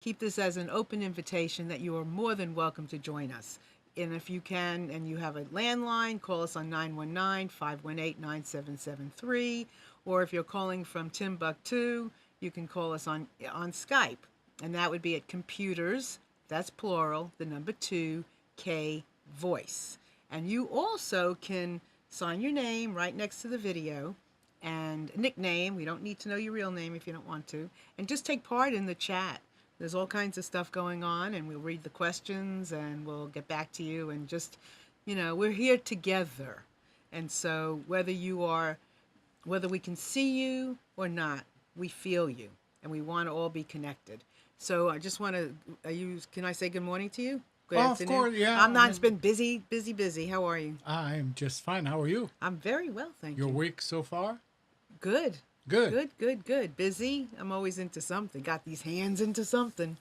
keep this as an open invitation that you are more than welcome to join us. And if you can and you have a landline, call us on 919-518-9773. Or if you're calling from Timbuktu, you can call us on Skype. And that would be at computers, that's plural, the number 2, K voice. And you also can sign your name right next to the video and nickname. We don't need to know your real name if you don't want to. And just take part in the chat. There's all kinds of stuff going on, and we'll read the questions and we'll get back to you. And just, we're here together. And so whether we can see you or not, we feel you and we want to all be connected. So I just want to, can I say good morning to you? Good Oh, of afternoon. course, yeah. I'm not, it's been busy, busy, busy. How are you? I'm just fine. How are you? I'm very well, thank Your you. week so far? Good. Good. Good, good, good. Busy. I'm always into something. Got these hands into something.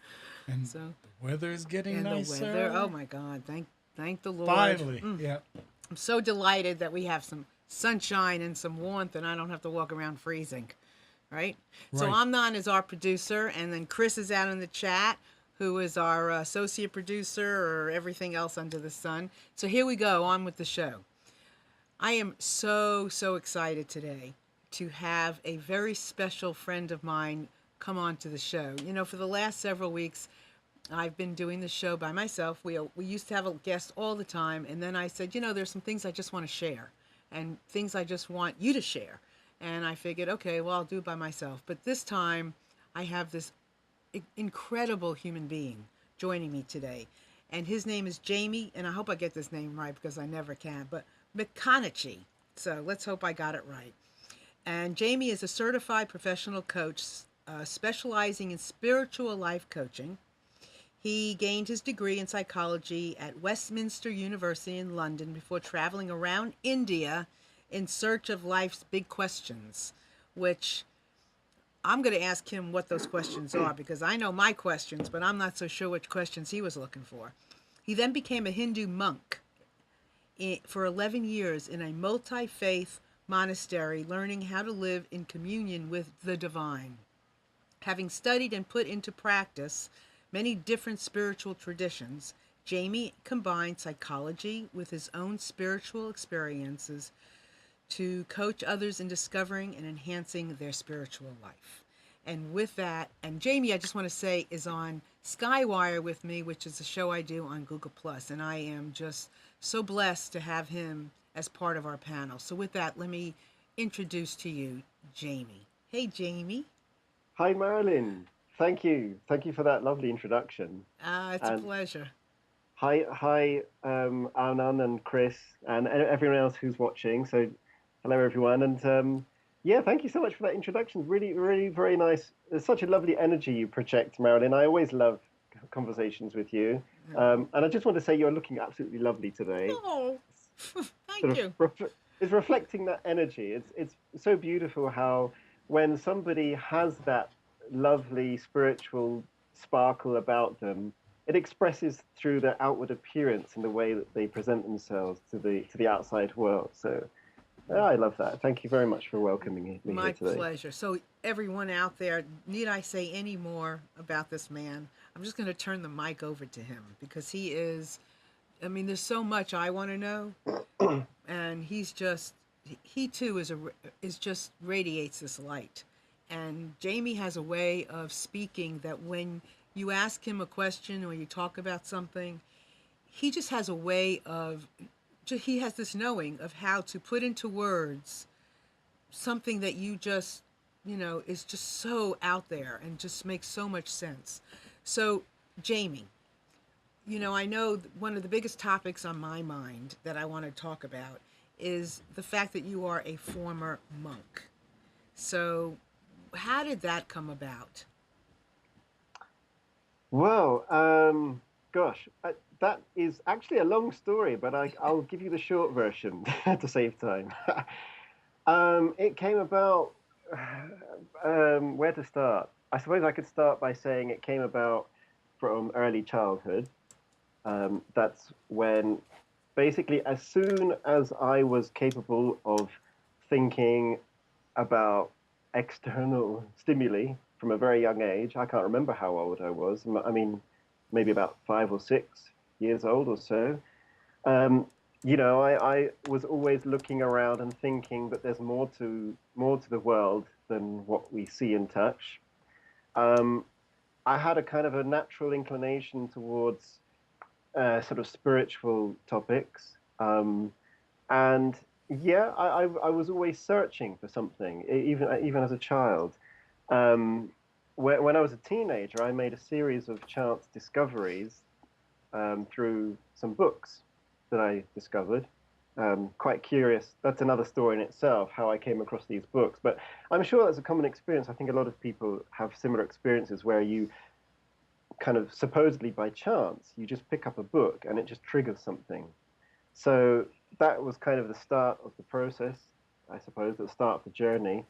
And So, the weather is getting and the nicer. weather. Oh my God. Thank the Lord. Finally, yeah. I'm so delighted that we have some sunshine and some warmth and I don't have to walk around freezing. Right? So Right. Amnon is our producer, and then Chris is out in the chat, who is our associate producer or everything else under the sun. So here we go, on with the show. I am so, so excited today to have a very special friend of mine come on to the show. For the last several weeks, I've been doing the show by myself. We used to have a guest all the time, and then I said, there's some things I just want to share and things I just want you to share. And I figured, okay, well, I'll do it by myself. But this time, I have this incredible human being joining me today. And his name is Jamie, and I hope I get this name right because I never can, but McConochie. So let's hope I got it right. And Jamie is a certified professional coach specializing in spiritual life coaching. He gained his degree in psychology at Westminster University in London before traveling around India in search of life's big questions, which I'm going to ask him what those questions are because I know my questions, but I'm not so sure which questions he was looking for. He then became a Hindu monk for 11 years in a multi-faith monastery, learning how to live in communion with the divine. Having studied and put into practice many different spiritual traditions, Jamie combined psychology with his own spiritual experiences to coach others in discovering and enhancing their spiritual life. And with that, and Jamie, I just want to say, is on Skywire with me, which is a show I do on Google Plus, and I am just so blessed to have him as part of our panel. So with that, let me introduce to you Jamie. Hey, Jamie. Hi, Marilyn. Thank you. Thank you for that lovely introduction. It's a And pleasure. hi, Anand and Chris and everyone else who's watching. So, hello, everyone. And yeah, thank you so much for that introduction. Really, really very nice. There's such a lovely energy you project, Marilyn. I always love conversations with you. And I just want to say you're looking absolutely lovely today. Oh, Sort thank of you. is reflecting that energy. It's so beautiful how when somebody has that lovely spiritual sparkle about them, it expresses through their outward appearance and the way that they present themselves to the outside world. So I love that. Thank you very much for welcoming me here My today. pleasure. So, everyone out there, need I say any more about this man? I'm just going to turn the mic over to him because he is, I mean, there's so much I want to know. And he too is just radiates this light. And Jamie has a way of speaking that when you ask him a question or you talk about something, he just has a way of, he has this knowing of how to put into words something that you just, is just so out there and just makes so much sense. So, Jamie, I know one of the biggest topics on my mind that I want to talk about is the fact that you are a former monk. So, how did that come about? Well, gosh, that is actually a long story, but I'll give you the short version to save time. It came about, where to start? I suppose I could start by saying it came about from early childhood. That's when, basically, as soon as I was capable of thinking about external stimuli, from a very young age. I can't remember how old I was. I mean, maybe about 5 or 6 years old or so. Um, I was always looking around and thinking that there's more to the world than what we see and touch. Um, I had a kind of a natural inclination towards sort of spiritual topics. And yeah, I was always searching for something, even as a child. Um, when I was a teenager, I made a series of chance discoveries through some books that I discovered. Quite curious. That's another story in itself, how I came across these books. But I'm sure that's a common experience. I think a lot of people have similar experiences where you kind of supposedly by chance, you just pick up a book and it just triggers something. So that was kind of the start of the process, I suppose, the start of the journey.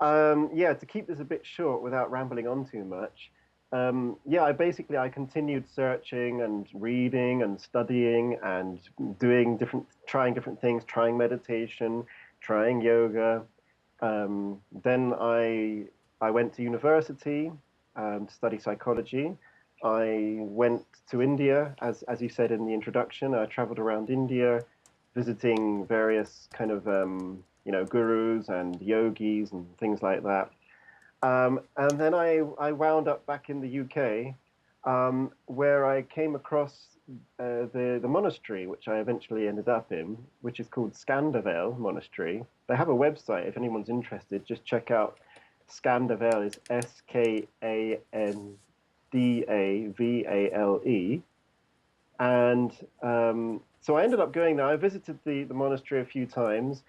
Yeah, to keep this a bit short without rambling on too much. Yeah, I continued searching and reading and studying and trying different things, trying meditation, trying yoga. Then I went to university to study psychology. I went to India, as you said in the introduction. I traveled around India, visiting various kind of gurus and yogis and things like that. And then I wound up back in the UK, where I came across the monastery, which I eventually ended up in, which is called Scandervale Monastery. They have a website if anyone's interested. Just check out Scandervale is Skandavale. And so I ended up going there. I visited the monastery a few times.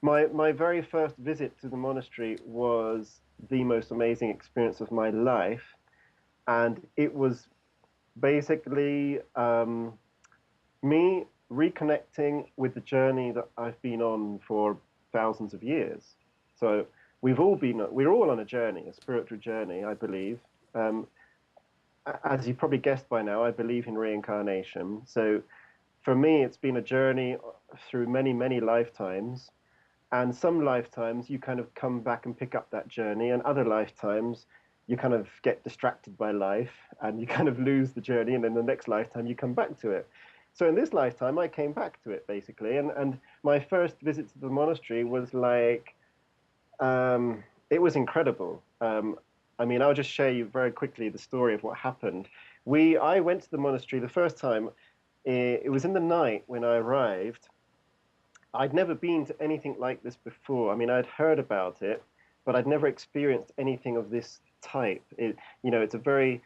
My very first visit to the monastery was the most amazing experience of my life. And it was basically me reconnecting with the journey that I've been on for thousands of years. So we're all on a journey, a spiritual journey, I believe. As you probably guessed by now, I believe in reincarnation. So for me, it's been a journey through many, many lifetimes. And some lifetimes you kind of come back and pick up that journey, and other lifetimes you kind of get distracted by life and you kind of lose the journey, and then the next lifetime you come back to it. So in this lifetime, I came back to it basically, and my first visit to the monastery was like, it was incredible. I mean, I'll just share you very quickly the story of what happened. I went to the monastery the first time. It was in the night when I arrived. I'd never been to anything like this before. I mean, I'd heard about it, but I'd never experienced anything of this type. It's a very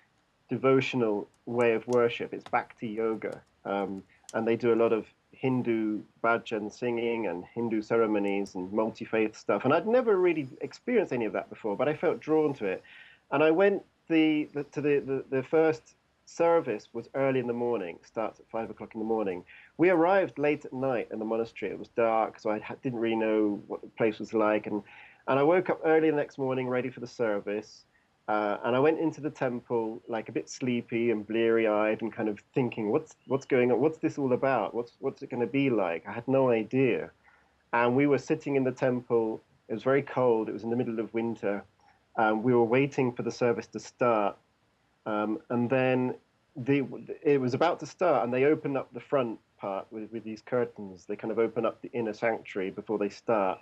devotional way of worship. It's Bhakti yoga, and they do a lot of Hindu bhajan singing and Hindu ceremonies and multi-faith stuff. And I'd never really experienced any of that before, but I felt drawn to it. And I went the first service was early in the morning, starts at 5 o'clock in the morning. We arrived late at night in the monastery. It was dark, so I didn't really know what the place was like. And I woke up early the next morning, ready for the service. And I went into the temple, like a bit sleepy and bleary-eyed, and kind of thinking, what's going on? What's this all about? What's it going to be like? I had no idea. And we were sitting in the temple. It was very cold. It was in the middle of winter. We were waiting for the service to start. And then it was about to start, and they opened up the front part with these curtains. They kind of open up the inner sanctuary before they start.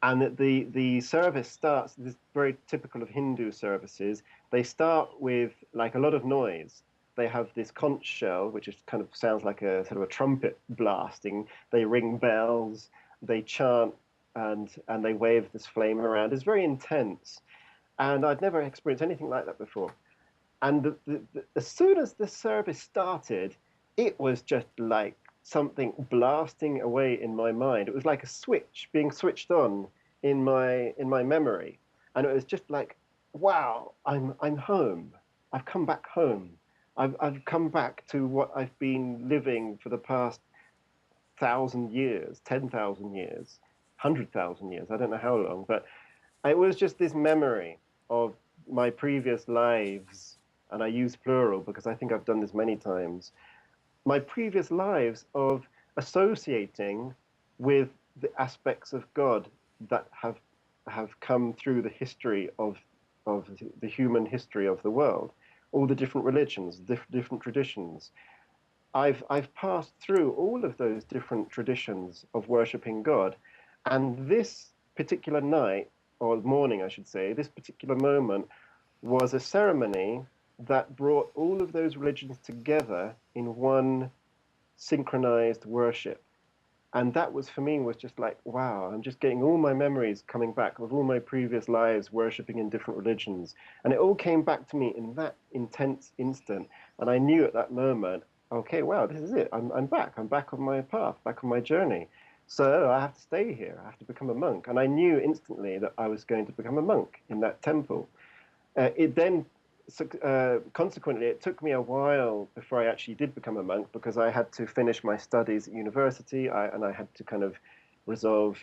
And the service starts, this is very typical of Hindu services. They start with like a lot of noise. They have this conch shell, which is kind of sounds like a sort of a trumpet blasting. They ring bells, they chant, and they wave this flame around. It's very intense. And I'd never experienced anything like that before. And as soon as the service started, it was just like something blasting away in my mind. It was like a switch being switched on in my memory, and it was just like, wow, I'm home. I've come back home. I've come back to what I've been living for the past 1,000 years, 10,000 years, 100,000 years. I don't know how long, but it was just this memory of my previous lives, and I use plural because I think I've done this many times, my previous lives of associating with the aspects of God that have come through the history of the human history of the world, all the different religions, different traditions. I've passed through all of those different traditions of worshiping God, and this particular night, or morning, I should say, this particular moment was a ceremony that brought all of those religions together in one synchronized worship. And that was, for me, was just like, wow, I'm just getting all my memories coming back of all my previous lives worshiping in different religions. And it all came back to me in that intense instant. And I knew at that moment, okay, wow, this is it. I'm back. I'm back on my path, back on my journey. So I have to stay here. I have to become a monk. And I knew instantly that I was going to become a monk in that temple. It then consequently, it took me a while before I actually did become a monk, because I had to finish my studies at university, and I had to kind of resolve.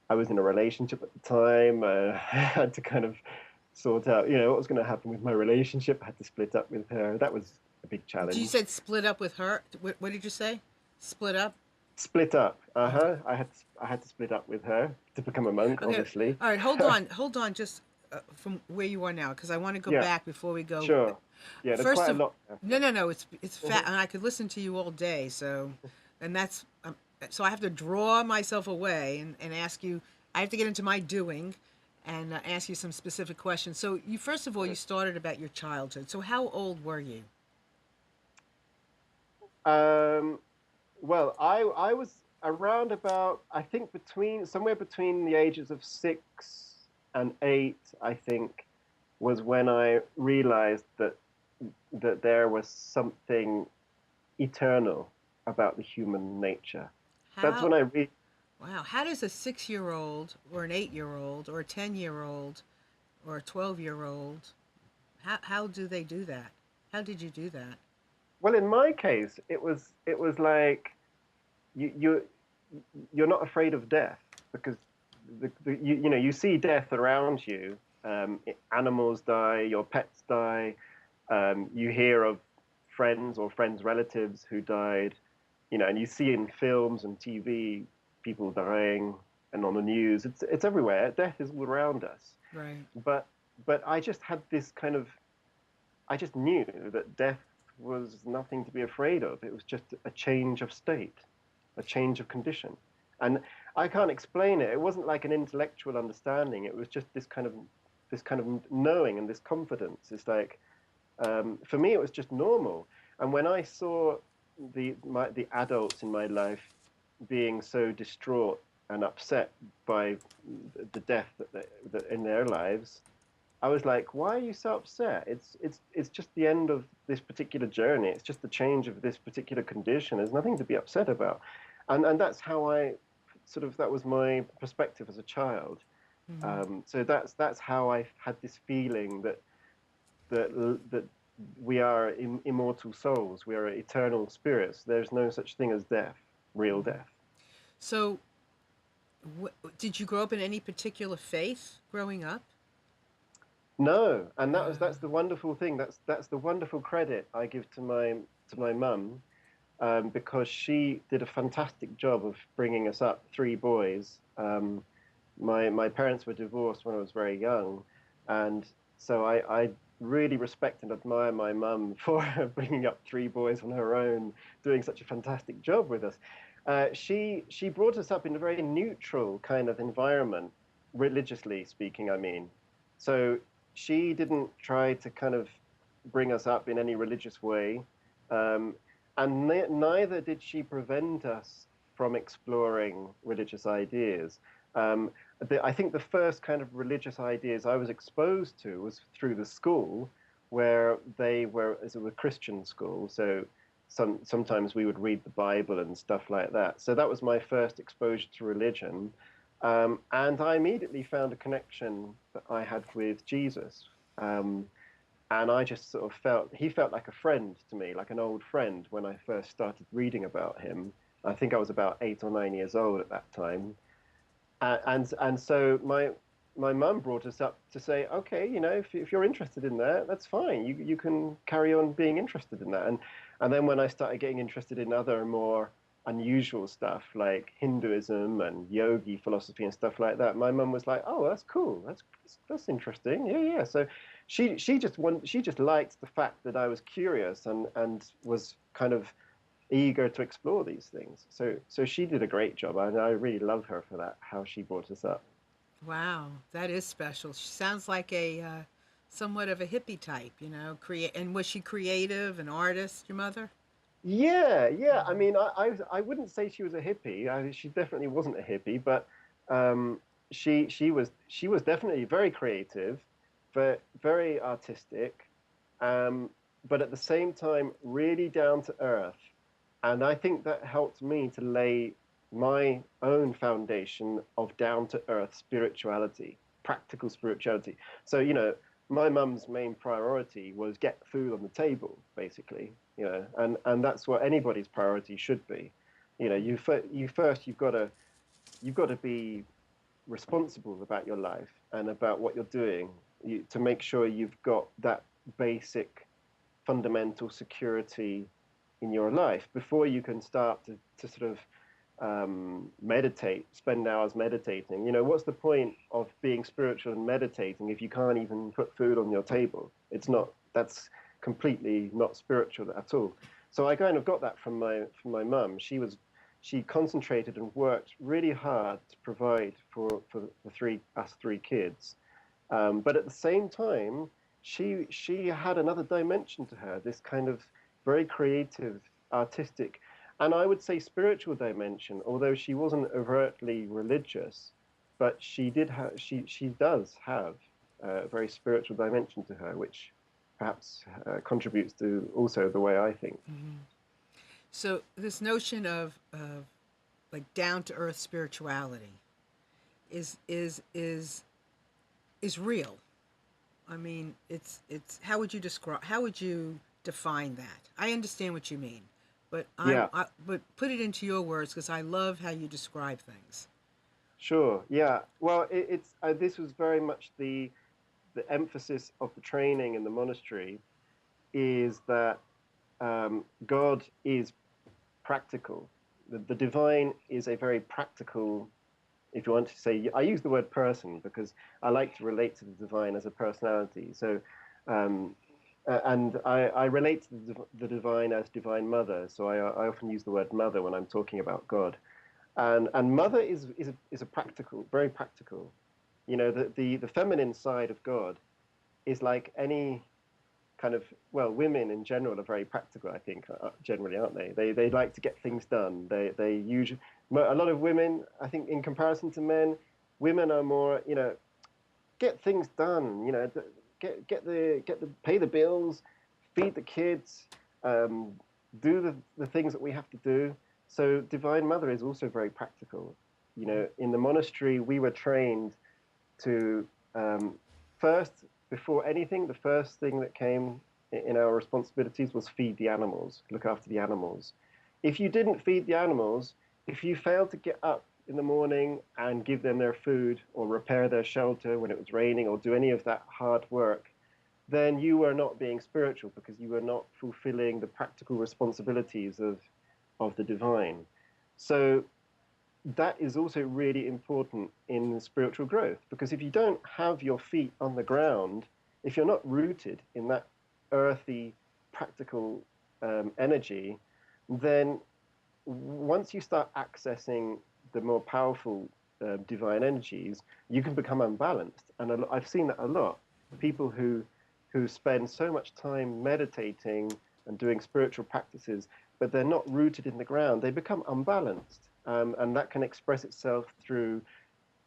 I was in a relationship at the time. I had to kind of sort out, what was going to happen with my relationship. I had to split up with her. That was a big challenge. You said split up with her. What did you say? Split up? Split up. Okay. I had to split up with her to become a monk, Okay. obviously. All right. Hold on. Just from where you are now, because I want to go Yeah. back before we go. Sure. Yeah, there's First quite of a lot. no. It's fat, and I could listen to you all day. So, and that's so I have to draw myself away and ask you. I have to get into my doing, and ask you some specific questions. So, you first of all, you started about your childhood. So, how old were you? Um, well, I was around about, I think, somewhere between the ages of 6 and 8, I think, was when I realized that there was something eternal about the human nature. That's How? when I read. Wow. How does a 6-year-old or an 8-year-old or a 10-year-old or a 12-year-old, how do they do that? How did you do that? Well, in my case, it was like you you're not afraid of death, because you see death around you. Animals die, your pets die. You hear of friends or friends' relatives who died, and you see in films and TV people dying, and on the news. It's everywhere. Death is all around us. Right. But I just had this kind of, I just knew that death was nothing to be afraid of. It was just a change of state, a change of condition. And I can't explain it. It wasn't like an intellectual understanding. It was just this kind of knowing and this confidence. It's like, for me, it was just normal. And when I saw the adults in my life being so distraught and upset by the death that in their lives, I was like, why are you so upset? It's just the end of this particular journey. It's just the change of this particular condition. There's nothing to be upset about. And that's how that was my perspective as a child. Mm-hmm. So that's how I had this feeling that we are immortal souls. We are eternal spirits. There's no such thing as death, real death. So, did you grow up in any particular faith growing up? No, and Uh, that's the wonderful thing. That's the wonderful credit I give to my mum, because she did a fantastic job of bringing us up, three boys. My parents were divorced when I was very young, and so I really respect and admire my mum for bringing up three boys on her own, doing such a fantastic job with us. She brought us up in a very neutral kind of environment, religiously speaking, I mean. So she didn't try to kind of bring us up in any religious way, um, and neither did she prevent us from exploring religious ideas. Um, I think the first kind of religious ideas I was exposed to was through the school, where they were, as it were, Christian school. So sometimes we would read the Bible and stuff like that. So that was my first exposure to religion. And I immediately found a connection that I had with Jesus. And I just sort of he felt like a friend to me, like an old friend when I first started reading about him. I think I was about 8 or 9 years old at that time. And so my mum brought us up to say, okay, if you're interested in that, that's fine. You can carry on being interested in that. And then when I started getting interested in other more unusual stuff like Hinduism and yogi philosophy and stuff like that, my mum was like, "Oh, that's cool. That's interesting. Yeah, yeah." So she just liked the fact that I was curious and was kind of eager to explore these things. So she did a great job, and I really love her for that. How she brought us up. Wow, that is special. She sounds like a somewhat of a hippie type, you know. Create and was she creative, an artist? Your mother? Yeah, yeah. I mean, I wouldn't say she was a hippie. She definitely wasn't a hippie, but um, she was definitely very creative, very artistic, um, but at the same time, really down to earth. And I think that helped me to lay my own foundation of down to earth spirituality, practical spirituality. So, my mum's main priority was get food on the table, basically, and that's what anybody's priority should be. You've got to be responsible about your life and about what you're doing to make sure you've got that basic fundamental security in your life before you can start to sort of meditate, spend hours meditating. What's the point of being spiritual and meditating if you can't even put food on your table? That's completely not spiritual at all. So I kind of got that from my mum. She concentrated and worked really hard to provide for us three kids. But at the same time, she had another dimension to her, this kind of very creative, artistic, and I would say spiritual dimension. Although she wasn't overtly religious, but she does have a very spiritual dimension to her, which perhaps contributes to also the way I think. Hmm. So this notion of like down to earth spirituality is is real. I mean, it's how would you describe? How would you define that? I understand what you mean, but Yeah, but put it into your words because I love how you describe things. sure. Yeah. Well, it's this was very much the emphasis of the training in the monastery is that God is practical. The divine is a very practical, if you want to say, I use the word person because I like to relate to the divine as a personality. So, and I relate to the divine as divine mother. So I often use the word mother when I'm talking about God. And mother is a practical, very practical. The feminine side of God is like any kind of, well, women in general are very practical, I think, generally, aren't they? They like to get things done. They usually, a lot of women, I think, in comparison to men, women are more, get things done. Get the pay the bills, feed the kids, um, do the things that we have to do. So Divine Mother is also very practical. In the monastery, we were trained to first, before anything, the first thing that came in our responsibilities was feed the animals, look after the animals. If you didn't feed the animals, if you failed to get up in the morning and give them their food or repair their shelter when it was raining or do any of that hard work, then you were not being spiritual because you were not fulfilling the practical responsibilities of the divine. So that is also really important in spiritual growth because if you don't have your feet on the ground, if you're not rooted in that earthy, practical energy, then once you start accessing the more powerful divine energies, you can become unbalanced. And I've seen that a lot. People who spend so much time meditating and doing spiritual practices, but they're not rooted in the ground, they become unbalanced. And that can express itself through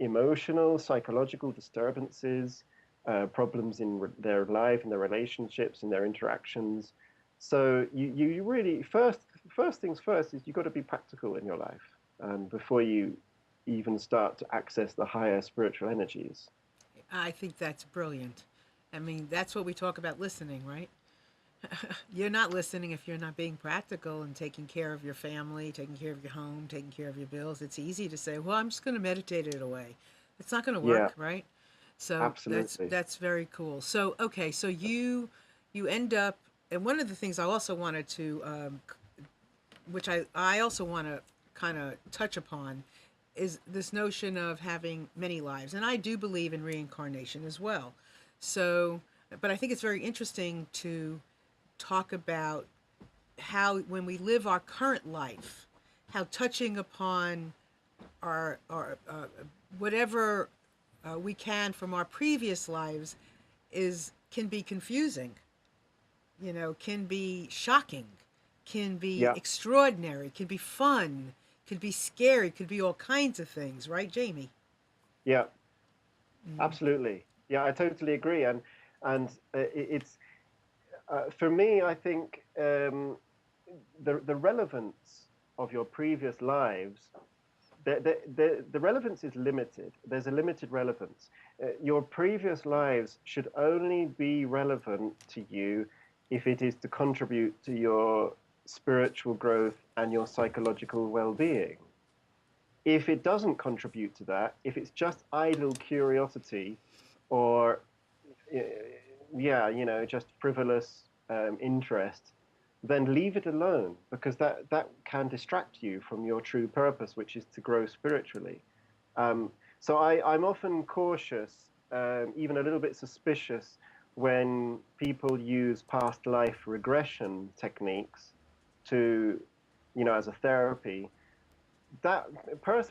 emotional, psychological disturbances, problems in their life, in their relationships, in their interactions. So you really first things first is you've got to be practical in your life before you even start to access the higher spiritual energies. I think that's brilliant. I mean, that's what we talk about listening, right? You're not listening if you're not being practical and taking care of your family, taking care of your home, taking care of your bills. It's easy to say, "Well, I'm just going to meditate it away." It's not going to Yeah, work, right? So absolutely. that's very cool. So okay, so you end up, and one of the things I also wanted to, which I also want to kind of touch upon is this notion of having many lives. And I do believe in reincarnation as well. So, but I think it's very interesting to talk about how when we live our current life, how touching upon our whatever we can from our previous lives is can be confusing, you know, can be shocking, can be Yeah, extraordinary, can be fun, could be scary, could be all kinds of things, right, Jamie? yeah, Mm. absolutely. Yeah, I totally agree. And it's for me, I think the relevance of your previous lives, the relevance is limited. There's a limited relevance. Your previous lives should only be relevant to you if it is to contribute to your spiritual growth and your psychological well-being. If it doesn't contribute to that, if it's just idle curiosity or uh, yeah, you know, just frivolous interest, then leave it alone because that can distract you from your true purpose, which is to grow spiritually. Um, so I'm often cautious, even a little bit suspicious, when people use past life regression techniques to, you know, as a therapy. That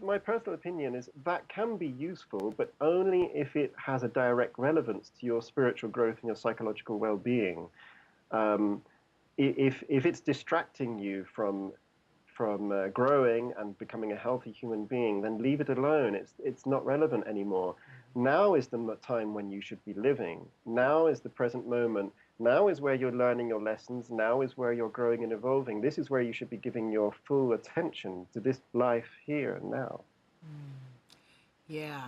my personal opinion is that can be useful, but only if it has a direct relevance to your spiritual growth and your psychological well-being. Um, if it's distracting you from growing and becoming a healthy human being, then leave it alone. It's not relevant anymore. Now is the time when you should be living. Now is the present moment. Now is where you're learning your lessons. Now is where you're growing and evolving. This is where you should be giving your full attention to this life here and now. Yeah.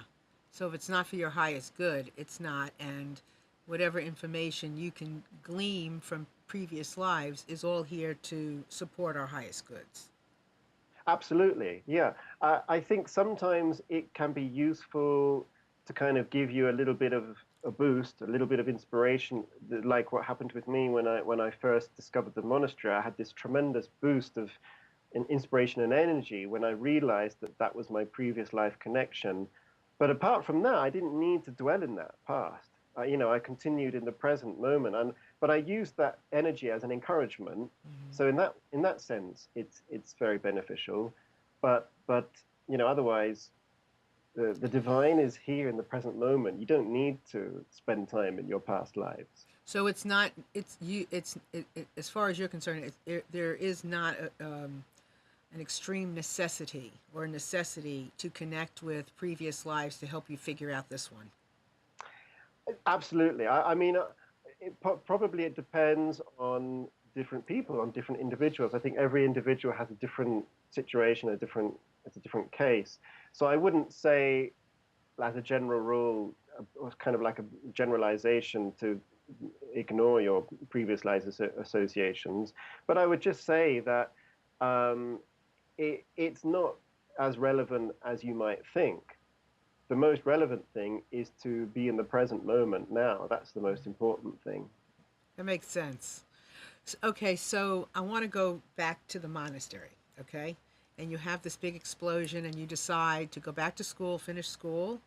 So if it's not for your highest good, it's not. And whatever information you can glean from previous lives is all here to support our highest goods. Absolutely, yeah. I think sometimes it can be useful to kind of give you a little bit of a boost, a little bit of inspiration, like what happened with me when I first discovered the monastery. I had this tremendous boost of inspiration and energy when I realized that that was my previous life connection. But apart from that, I didn't need to dwell in that past. You know, I continued in the present moment, and but I used that energy as an encouragement. Mm-hmm. So in that sense, it's very beneficial. But you know, otherwise, the divine is here in the present moment. You don't need to spend time in your past lives. So it's not. It's you. As far as you're concerned, there is not an extreme necessity or a necessity to connect with previous lives to help you figure out this one. Absolutely. I mean, probably it depends on different people, on different individuals. I think every individual has a different situation, it's a different case. So I wouldn't say, as a general rule, or kind of like a generalization to ignore your previous life associations. But I would just say that um, it's not as relevant as you might think. The most relevant thing is to be in the present moment now. That's the most important thing. That makes sense. Okay, so I want to go back to the monastery. Okay, and you have this big explosion, and you decide to go back to school, finish school,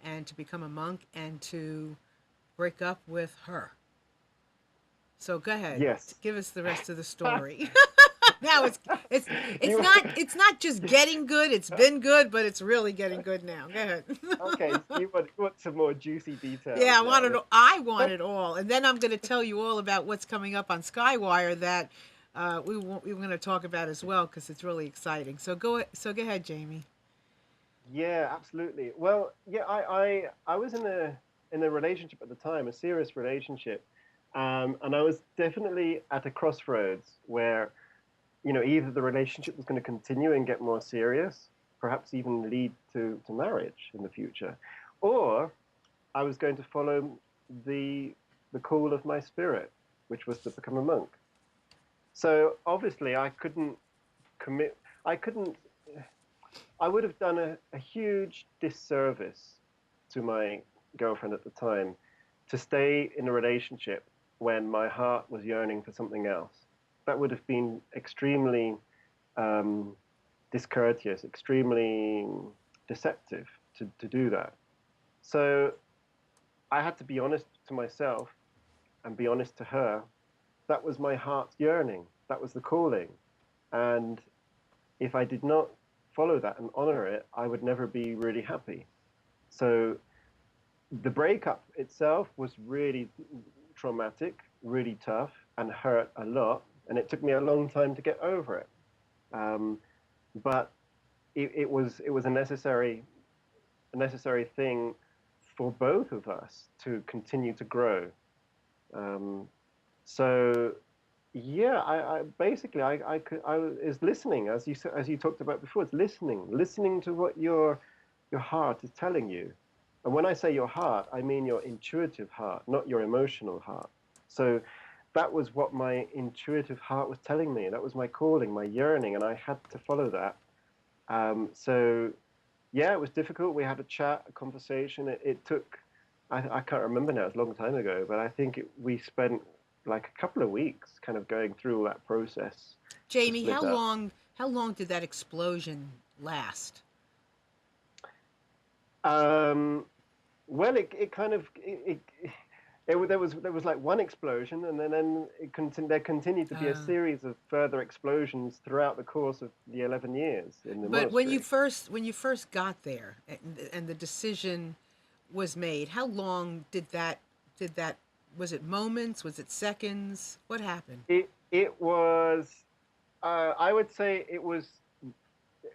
and to become a monk and to break up with her. So go ahead, Yes. give us the rest of the story. Now it's You it's not just getting good. It's been good, but it's really getting good now. Go ahead. okay? So you want some more juicy details Yeah, now. I want it all, and then I'm going to tell you all about what's coming up on Skywire that we're going to talk about as well because it's really exciting. So go ahead, Jamie. Yeah, absolutely. Well, yeah, I was in a relationship at the time, a serious relationship, and I was definitely at a crossroads where, you know, either the relationship was going to continue and get more serious, perhaps even lead to marriage in the future, or I was going to follow the the call of my spirit, which was to become a monk. So obviously, I couldn't commit. I couldn't. I would have done a huge disservice to my girlfriend at the time to stay in a relationship when my heart was yearning for something else. That would have been extremely um, discourteous, extremely deceptive to do that. So I had to be honest to myself and be honest to her. That was my heart's yearning. That was the calling. And if I did not follow that and honor it, I would never be really happy. So the breakup itself was really traumatic, really tough, and hurt a lot. And it took me a long time to get over it. But it was a necessary thing for both of us to continue to grow. So yeah, I basically I is listening, as you talked about before. It's listening to what your heart is telling you. And when I say your heart, I mean your intuitive heart, not your emotional heart. So that was what my intuitive heart was telling me. That was my calling, my yearning, and I had to follow that. So yeah, it was difficult. We had a chat, a conversation. It took, I can't remember now, it was a long time ago, but I think we spent like a couple of weeks kind of going through that process to Jamie, split up. how long did that explosion last? Well, it kind of there was like one explosion, and then there continued to be a series of further explosions throughout the course of the 11 years in the But monastery. when you first got there and the decision was made, how long did that was it moments? Was it seconds? What happened? It was I would say it was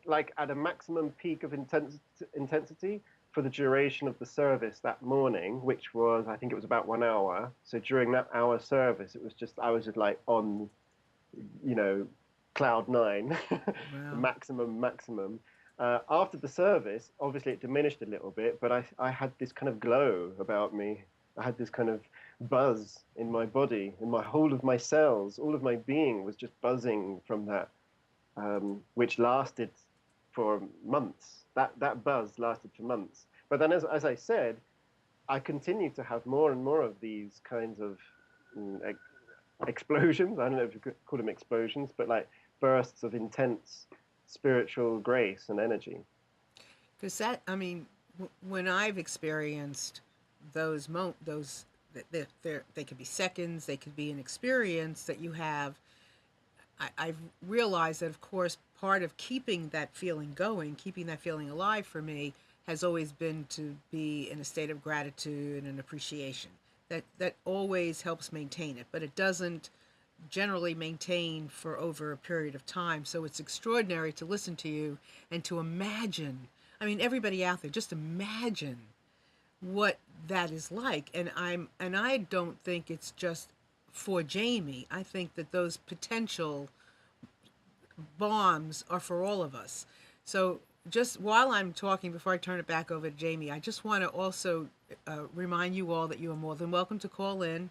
like at a maximum peak of intensity for the duration of the service that morning, which was, I think it was about 1 hour. So during that hour service, I was just like on, cloud nine, Wow. maximum. After the service, obviously it diminished a little bit, but I had this kind of glow about me. I had this kind of buzz in my body, in my whole of my cells, all of my being was just buzzing from that, which lasted for months. That buzz lasted for months. But then, as I said, I continued to have more and more of these kinds of explosions. I don't know if you could call them explosions, but like bursts of intense spiritual grace and energy. Because I mean, when I've experienced those, they could be seconds, they could be an experience that you have. I've realized that, of course, part of keeping that feeling going, keeping that feeling alive for me, has always been to be in a state of gratitude and appreciation. That always helps maintain it, but it doesn't generally maintain for over a period of time. So it's extraordinary to listen to you and to imagine. I mean, everybody out there, just imagine what that is like. And I don't think it's just for Jamie. I think that those potential bombs are for all of us. So just while I'm talking, before I turn it back over to Jamie, I just want to also remind you all that you are more than welcome to call in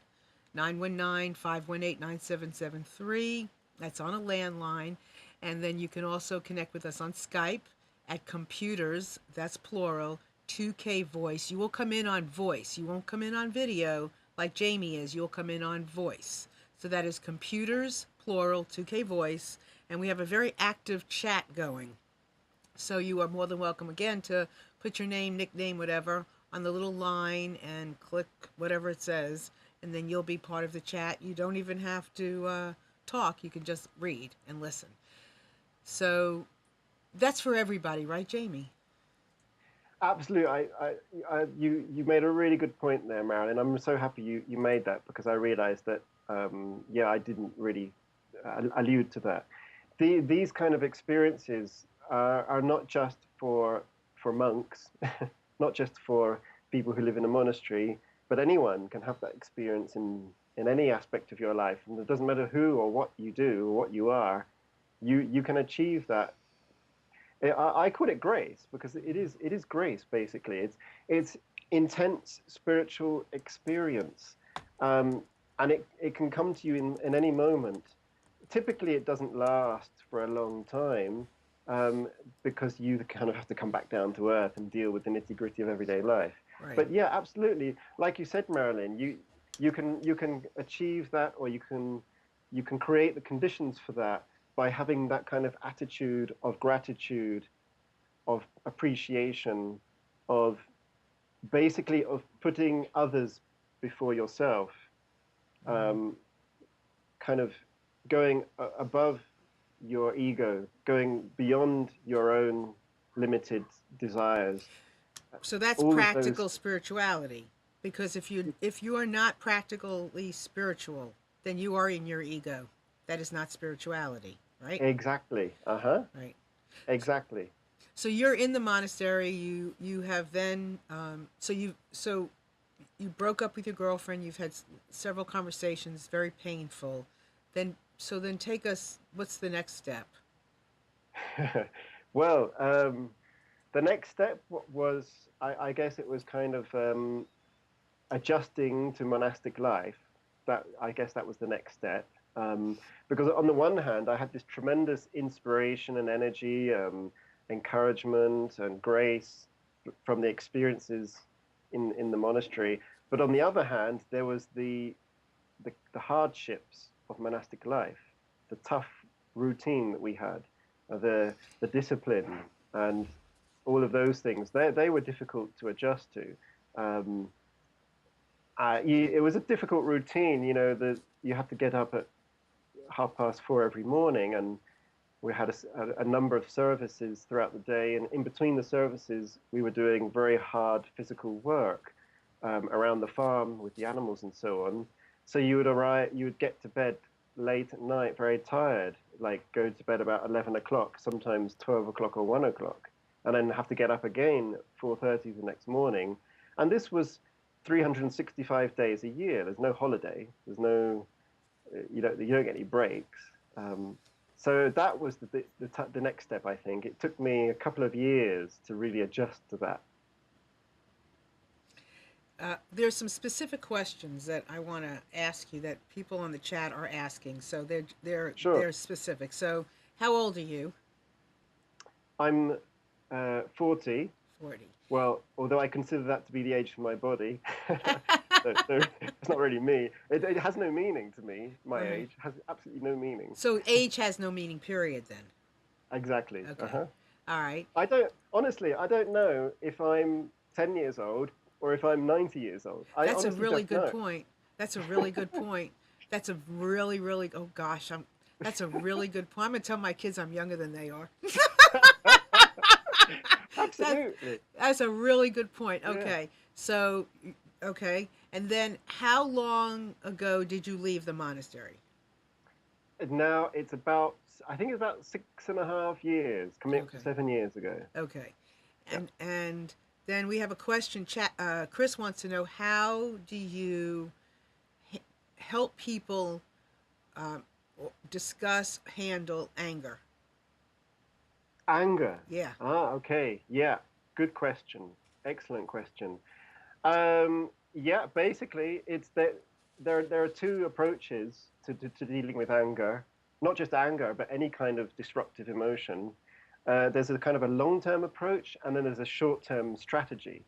919-518-9773. That's on a landline. And then you can also connect with us on Skype at computers, that's plural, 2K voice. You will come in on voice. You won't come in on video like Jamie is. You'll come in on voice. So that is computers, plural, 2K voice. And we have a very active chat going. So you are more than welcome again to put your name, nickname, whatever on the little line and click whatever it says. And then you'll be part of the chat. You don't even have to talk. You can just read and listen. So that's for everybody, right, Jamie? Absolutely. You made a really good point there, Marilyn. I'm so happy you made that, because I realized that, I didn't really allude to that. These kind of experiences are not just for monks, not just for people who live in a monastery, but anyone can have that experience in any aspect of your life. And it doesn't matter who or what you do or what you are, you can achieve that. I call it grace, because it is grace, basically. It's intense spiritual experience, and it can come to you in any moment. Typically, it doesn't last for a long time, because you kind of have to come back down to earth and deal with the nitty-gritty of everyday life. Right. But yeah, absolutely, like you said, Marilyn, you can achieve that, or you can create the conditions for that by having that kind of attitude of gratitude, of appreciation, of basically of putting others before yourself, kind of going above your ego, going beyond your own limited desires. So that's All of those practical spirituality. Because if you are not practically spiritual, then you are in your ego. That is not spirituality, right? exactly. Uh-huh. Right. Exactly. So you're in the monastery. You have then so you broke up with your girlfriend. You've had several conversations, very painful. Then take us. What's the next step? Well, the next step was, I guess it was kind of adjusting to monastic life. That I guess that was the next step. Because on the one hand, I had this tremendous inspiration and energy, encouragement and grace from the experiences in the monastery. But on the other hand, there was the hardships of monastic life, the tough routine that we had, the discipline, and all of those things. They were difficult to adjust to. It was a difficult routine. You had to get up at 4:30 every morning, and we had a number of services throughout the day. And in between the services, we were doing very hard physical work around the farm with the animals and so on. So you would get to bed late at night, very tired, like go to bed about 11 o'clock, sometimes 12 o'clock or 1 o'clock, and then have to get up again at 4:30 the next morning. And this was 365 days a year. There's no holiday. There's no, you don't get any breaks. So that was the next step, I think. It took me a couple of years to really adjust to that. There's some specific questions that I want to ask you that people on the chat are asking. So they're specific. So how old are you? I'm 40. 40. Well, although I consider that to be the age of my body, so it's not really me. It has no meaning to me. My age has absolutely no meaning. So age has no meaning, period, then. Exactly. Okay. Uh-huh. All right. I don't know if I'm 10 years old or if I'm 90 years old. That's a really good point. That's a really good point. That's a really, really, oh gosh, that's a really good point. I'm going to tell my kids I'm younger than they are. Absolutely. That's a really good point. Yeah. Okay. So, okay. And then how long ago did you leave the monastery? Now it's about, I think it's about 6.5 years, coming up to 7 years ago. Okay. And then we have a question. Chris wants to know, how do you help people handle anger? Anger. Yeah. Okay. Yeah. Good question. Excellent question. Yeah. Basically, it's that there are two approaches to dealing with anger. Not just anger, but any kind of disruptive emotion. There's a kind of a long-term approach, and then there's a short-term strategy.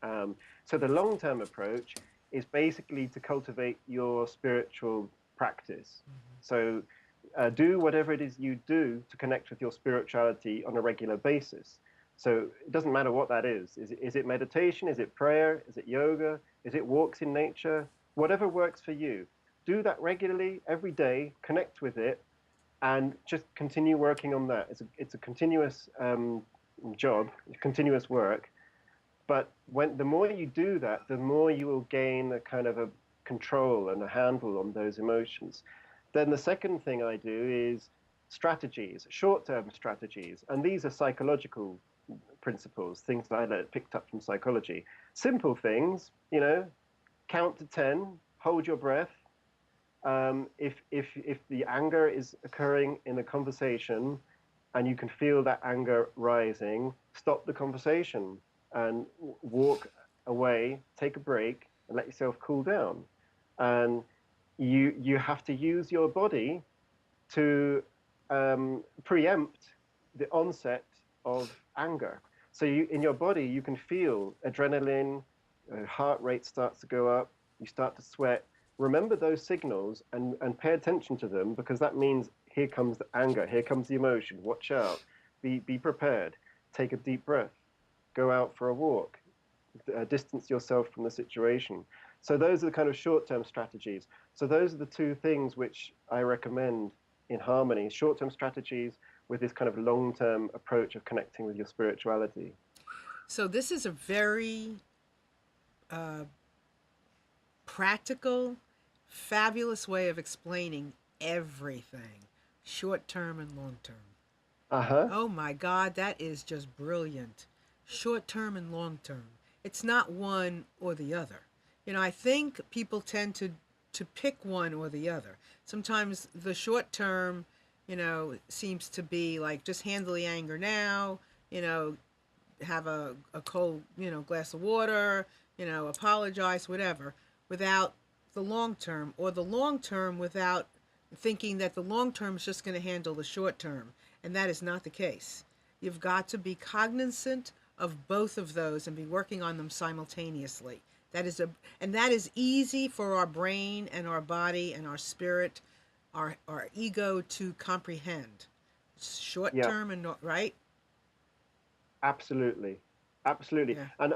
So the long-term approach is basically to cultivate your spiritual practice. So do whatever it is you do to connect with your spirituality on a regular basis. So it doesn't matter what that is. Is it meditation? Is it prayer? Is it yoga? Is it walks in nature? Whatever works for you. Do that regularly, every day, connect with it, and just continue working on that. It's a continuous job, continuous work. But the more you do that, the more you will gain a kind of a control and a handle on those emotions. Then the second thing I do is strategies, short-term strategies. And these are psychological principles, things that I picked up from psychology. Simple things, count to 10, hold your breath. If the anger is occurring in a conversation and you can feel that anger rising, stop the conversation and walk away, take a break, and let yourself cool down. And you have to use your body to preempt the onset of anger. So in your body, you can feel adrenaline, heart rate starts to go up, you start to sweat. Remember those signals and pay attention to them, because that means here comes the anger, here comes the emotion, watch out, be prepared, take a deep breath, go out for a walk, distance yourself from the situation. So those are the kind of short-term strategies. So those are the two things which I recommend in harmony, short-term strategies with this kind of long-term approach of connecting with your spirituality. So this is a very uh, practical, fabulous way of explaining everything, short term and long term. Uh-huh. Oh my God, that is just brilliant. Short term and long term. It's not one or the other. You know, I think people tend to pick one or the other. Sometimes the short term, you know, seems to be like just handle the anger now, you know, have a cold, you know, glass of water, you know, apologize, whatever, without the long term, or the long term without thinking that the long term is just going to handle the short term. And that is not the case. You've got to be cognizant of both of those and be working on them simultaneously. And that is easy for our brain and our body and our spirit, our ego to comprehend. Short Yeah, term and right? absolutely. Absolutely. Yeah. And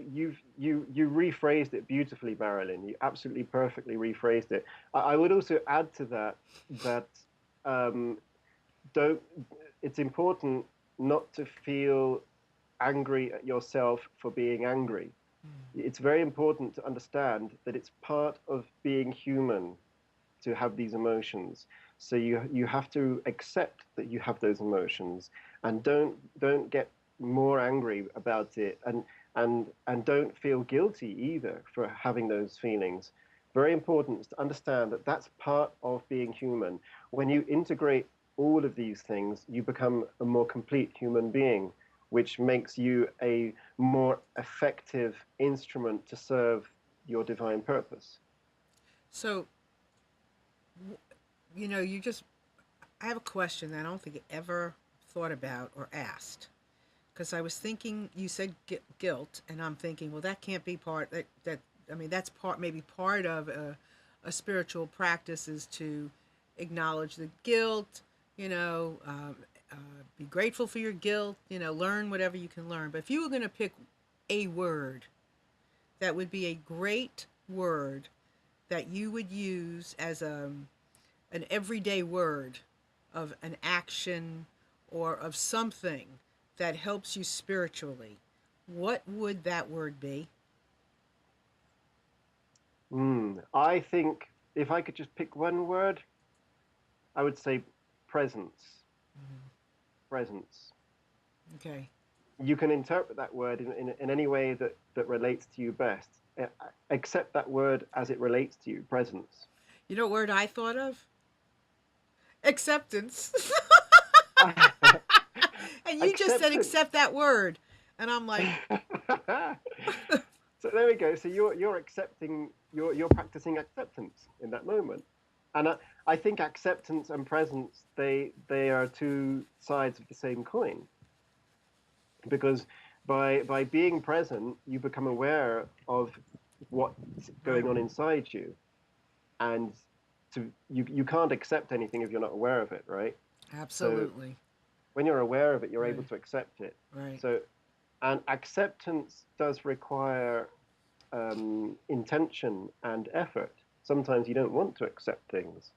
you rephrased it beautifully, Marilyn. You absolutely perfectly rephrased it. I would also add to that that um, don't. It's important not to feel angry at yourself for being angry. It's very important to understand that it's part of being human to have these emotions. So you have to accept that you have those emotions, and don't get more angry about it, and don't feel guilty either for having those feelings. Very important is to understand that that's part of being human. When you integrate all of these things, you become a more complete human being, which makes you a more effective instrument to serve your divine purpose. So, you know, I have a question that I don't think I ever thought about or asked. Because I was thinking, you said guilt, and I'm thinking, well, that can't be I mean, that's maybe part of a spiritual practice is to acknowledge the guilt, you know, uh, be grateful for your guilt, you know, learn whatever you can learn. But if you were going to pick a word that would be a great word that you would use as an everyday word of an action or of something that helps you spiritually, what would that word be? I think if I could just pick one word, I would say presence. Mm-hmm. Presence. Okay. You can interpret that word in any way that relates to you best. Accept that word as it relates to you, presence. You know what word I thought of? Acceptance. And you just said Acceptance. accept that word. And I'm like, So there we go. So you're accepting, you're practicing acceptance in that moment. And I think acceptance and presence, they are two sides of the same coin. Because by being present, you become aware of what's right, going on inside you, and you can't accept anything if you're not aware of it, right? So absolutely. when you're aware of it, you're able Right, to accept it. right. So, and acceptance does require intention and effort. Sometimes you don't want to accept things.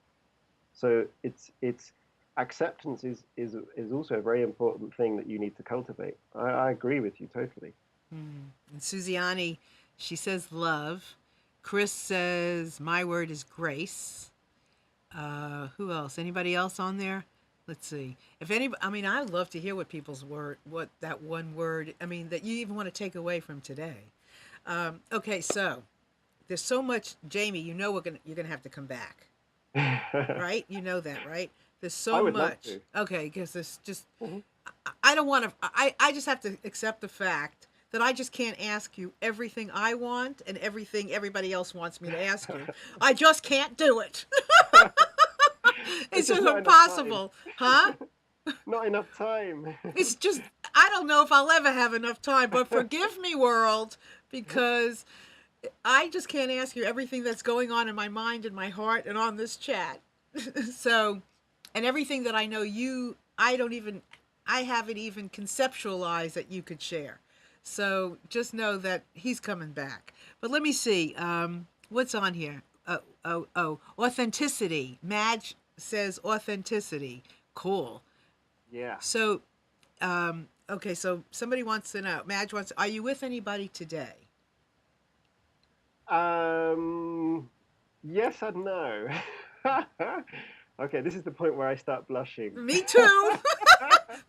So it's acceptance is also a very important thing that you need to cultivate. I agree with you totally. And Suziani, she says love. Chris says my word is grace. Who else? Anybody else on there? Let's see. If any, I mean, I'd love to hear what people's word, what that one word, I mean, that you even want to take away from today. Okay, so there's so much, Jamie. You know you're gonna have to come back, I right? You know that, right? There's so would love much. to. Okay, because there's just Mhm. I don't want to. I just have to accept the fact that I just can't ask you everything I want and everything everybody else wants me to ask you. I just can't do it. There's It's just just not enough time. impossible, huh? Not enough time. It's just I don't know if I'll ever have enough time. But forgive me, world, because I just can't ask you everything that's going on in my mind and my heart and on this chat. So, and everything that I know you, I haven't even conceptualized that you could share. So just know that he's coming back. But let me see, what's on here? Authenticity. Madge says authenticity. Cool. Yeah. So, okay, so somebody wants to know, Madge wants, are you with anybody today? Um, yes and no. Okay, this is the point where I start blushing. Me too.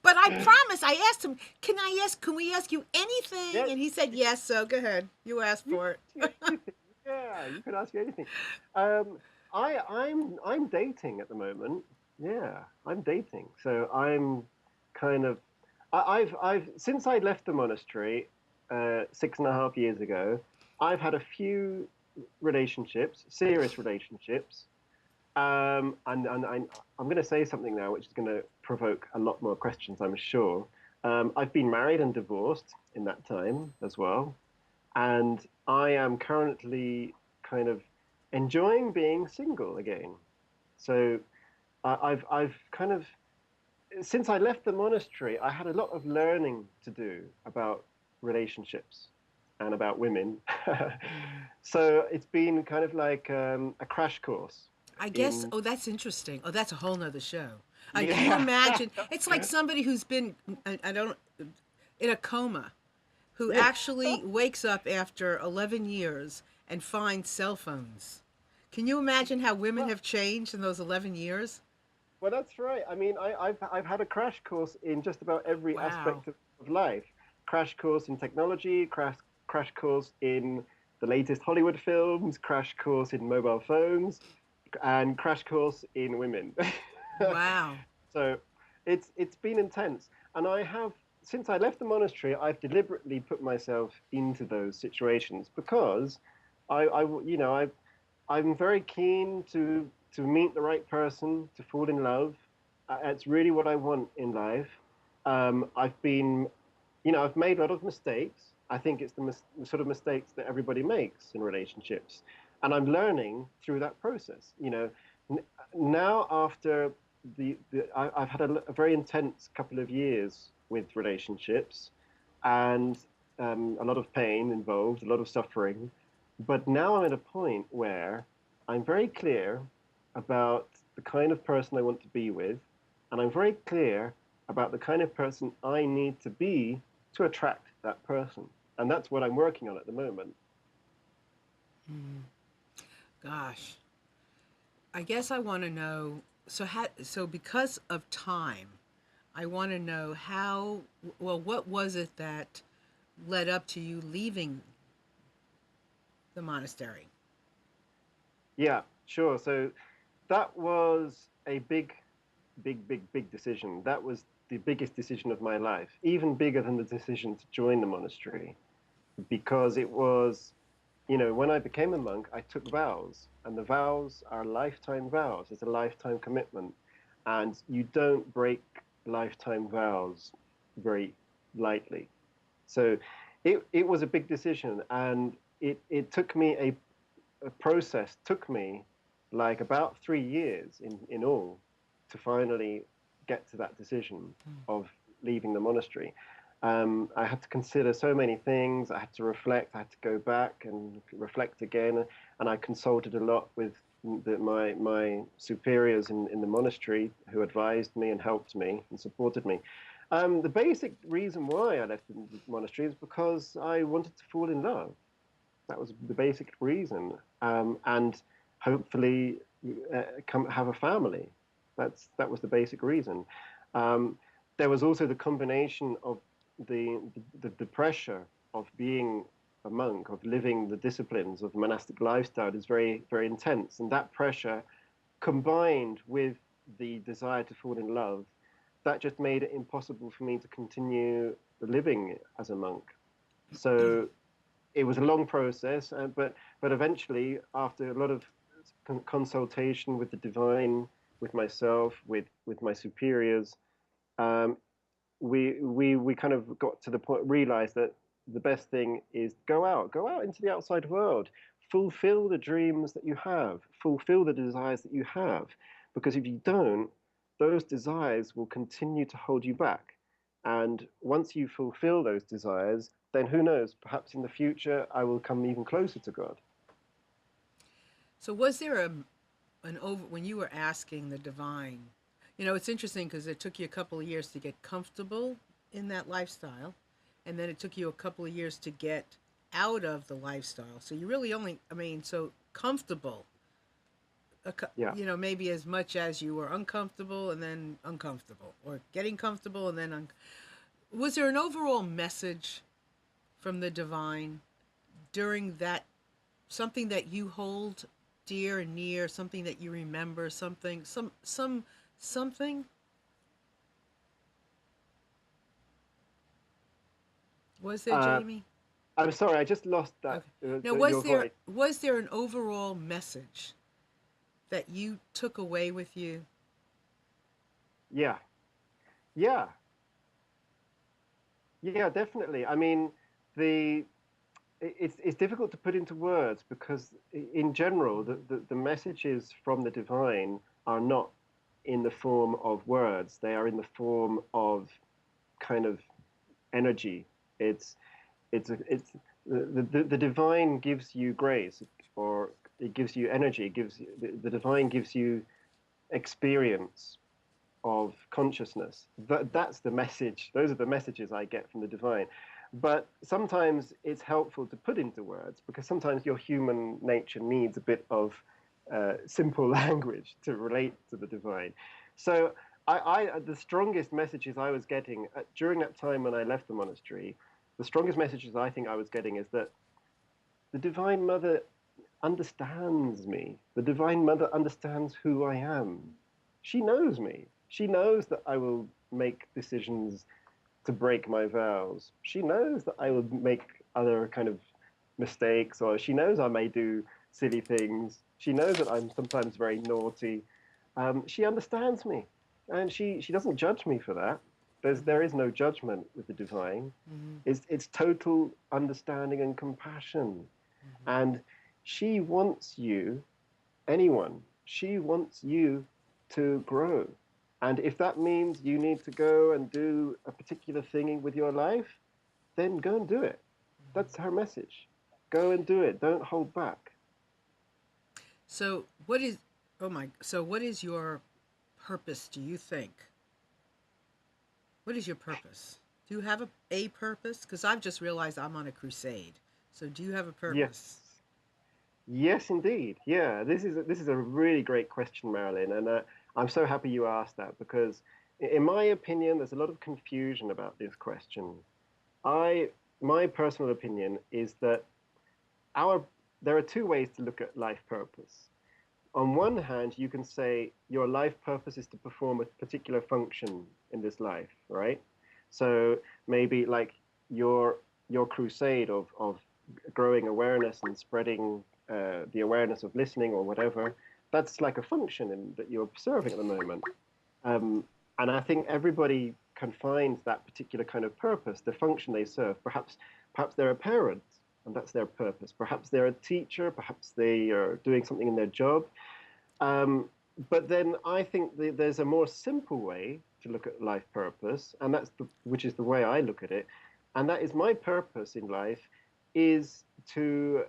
But I promise, I asked him, can we ask you anything? Yeah, And he said yes, so go ahead. You asked you for can it. ask me anything. Yeah, you can ask me anything. Um, I'm dating at the moment. Yeah, I'm dating. So I'm kind of I've since I left the monastery 6.5 years ago, I've had a few relationships, serious relationships. I'm going to say something now which is going to provoke a lot more questions, I'm sure. I've been married and divorced in that time as well. And I am currently kind of enjoying being single again. So I've kind of, since I left the monastery, I had a lot of learning to do about relationships and about women. So it's been kind of like a crash course I guess, in, oh, that's interesting. Oh, that's a whole nother show. Can you yeah. imagine? It's like somebody who's been, I don't, in a coma, who Yeah. actually wakes up after 11 years and finds cell phones. Can you imagine how women Well, have changed in those 11 years? well, that's right. I mean, I've had a crash course in just about every Wow. aspect of life. Crash course in technology, crash course in the latest Hollywood films, crash course in mobile phones, and crash course in women. Wow. So it's been intense, and I have since I left the monastery, I've deliberately put myself into those situations because you know, I'm very keen to meet the right person, to fall in love. It's really what I want in life. I've been, you know, I've made a lot of mistakes. I think it's the sort of mistakes that everybody makes in relationships, and I'm learning through that process. You know, now after I've had a very intense couple of years with relationships, and a lot of pain involved, a lot of suffering. But now I'm at a point where I'm very clear about the kind of person I want to be with, and I'm very clear about the kind of person I need to be to attract that person. And that's what I'm working on at the moment. Gosh. I guess I want to know, so because of time, I want to know how, well, what was it that led up to you leaving the monastery? Yeah, sure. So that was a big decision. That was the biggest decision of my life, even bigger than the decision to join the monastery, because it was, you know, when I became a monk, I took vows, and the vows are lifetime vows. It's a lifetime commitment, and you don't break lifetime vows very lightly. So it was a big decision, and it took me a process, took me like about 3 years in all to finally get to that decision of leaving the monastery. I had to consider so many things. I had to reflect. I had to go back and reflect again. And I consulted a lot with my superiors in the monastery who advised me and helped me and supported me. The basic reason why I left the monastery is because I wanted to fall in love. That was the basic reason, and hopefully come have a family. That was the basic reason. Um, there was also the combination of the pressure of being a monk, of living the disciplines of monastic lifestyle is very intense, and that pressure combined with the desire to fall in love, that just made it impossible for me to continue living as a monk. So it was a long process, but eventually, after a lot of consultation with the divine, with myself, with my superiors, um, we kind of got to the point, realized that the best thing is go out into the outside world, fulfill the dreams that you have, fulfill the desires that you have, Because if you don't, those desires will continue to hold you back. And once you fulfill those desires, then who knows, perhaps in the future, I will come even closer to God. So was there an over when you were asking the divine? You know, it's interesting because it took you a couple of years to get comfortable in that lifestyle, and then it took you a couple of years to get out of the lifestyle. So you really only, I mean, so comfortable, Yeah. you know, maybe as much as you were uncomfortable and then uncomfortable, or getting comfortable and then was there an overall message from the divine during that, something that you hold dear and near, something that you remember, something? Was there, Uh, Jamie? I'm sorry, I just lost that Okay. Now, your voice. was there an overall message that you took away with you? Yeah, yeah, yeah, definitely. I mean, the it's difficult to put into words because in general, the messages from the divine are not in the form of words. They are in the form of kind of energy. It's it's the divine gives you grace, or it gives you energy. It gives the divine gives you experience of consciousness. That's the message. Those are the messages I get from the divine. But sometimes it's helpful to put into words because sometimes your human nature needs a bit of simple language to relate to the divine. So the strongest messages I was getting during that time when I left the monastery, the strongest messages I think I was getting is that the Divine Mother understands me. The Divine Mother understands who I am. She knows me. She knows that I will make decisions to break my vows. She knows that I will make other kind of mistakes, or she knows I may do silly things. She knows that I'm sometimes very naughty. She understands me, and she doesn't judge me for that. There is no judgment with the divine. Mm-hmm. It's total understanding and compassion. Mm-hmm. And she wants you, anyone, she wants you to grow. And if that means you need to go and do a particular thing with your life, then go and do it. That's her message. Go and do it. Don't hold back. So what is, oh my, so what is your purpose, do you think? What is your purpose? Do you have a purpose? Because I've just realized I'm on a crusade. So do you have a purpose? Yes. Yes, indeed. Yeah, this is a really great question, Marilyn, and I'm so happy you asked that because, in my opinion, there's a lot of confusion about this question. I, my personal opinion is that our there are two ways to look at life purpose. On one hand, you can say your life purpose is to perform a particular function in this life, right? So maybe like your your crusade of growing awareness and spreading the awareness of listening or whatever, that's like a function that you're serving at the moment. And I think everybody can find that particular kind of purpose, the function they serve. Perhaps they're a parent, and that's their purpose. Perhaps they're a teacher. Perhaps they are doing something in their job. Um, but then I think there's a more simple way to look at life purpose, and which is the way I look at it, and that is my purpose in life is to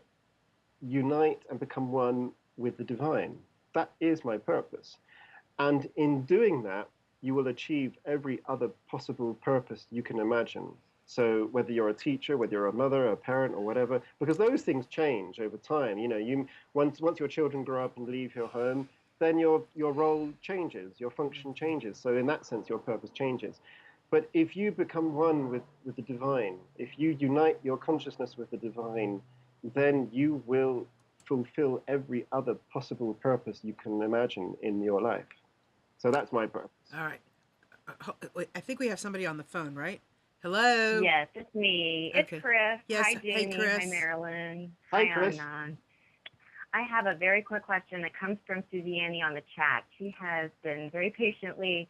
unite and become one with the divine. That is my purpose. And in doing that, you will achieve every other possible purpose you can imagine. So whether you're a teacher, whether you're a mother, a parent, or whatever, because those things change over time. You know, once your children grow up and leave your home, then your role changes, your function changes. So in that sense, your purpose changes. But if you become one with the divine, if you unite your consciousness with the divine, then you will fulfill every other possible purpose you can imagine in your life. So that's my purpose. All right. Wait, I think we have somebody on the phone, right? Hello. Yes, it's me. It's Okay. Chris. Yes. Hi, Hey, Jamie. Hi, Chris. Marilyn. Hi, Hi, Chris. Anand. I have a very quick question that comes from Susie Annie on the chat. She has been very patiently